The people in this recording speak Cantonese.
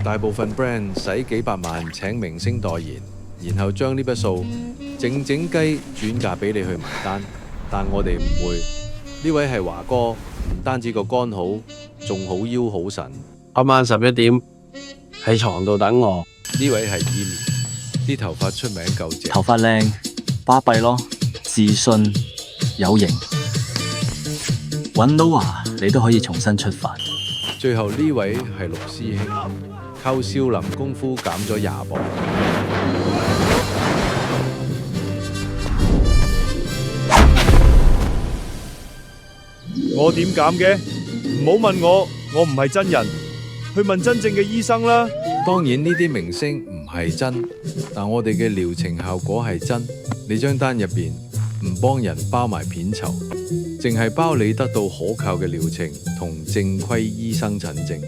大部分 brand 使幾百萬請明星代言，然後將呢筆數靜靜雞轉嫁俾你去埋單。但我哋唔會，呢位係華哥，唔單止個肝好，仲好腰好神。今晚11點喺床度等我。呢位係 Emi， 啲頭髮出名夠正，頭髮靚，巴閉咯，自信有型。揾到啊，你都可以重新出發。最後呢位係陸師兄，靠少林功夫減咗20磅。我點減嘅？唔好問我，我唔係真人，去問真正嘅醫生啦。當然呢啲明星唔係真，但我哋嘅療程效果係真。你張單入邊唔幫人包埋片酬，淨係包你得到可靠嘅療程同正規醫生診症。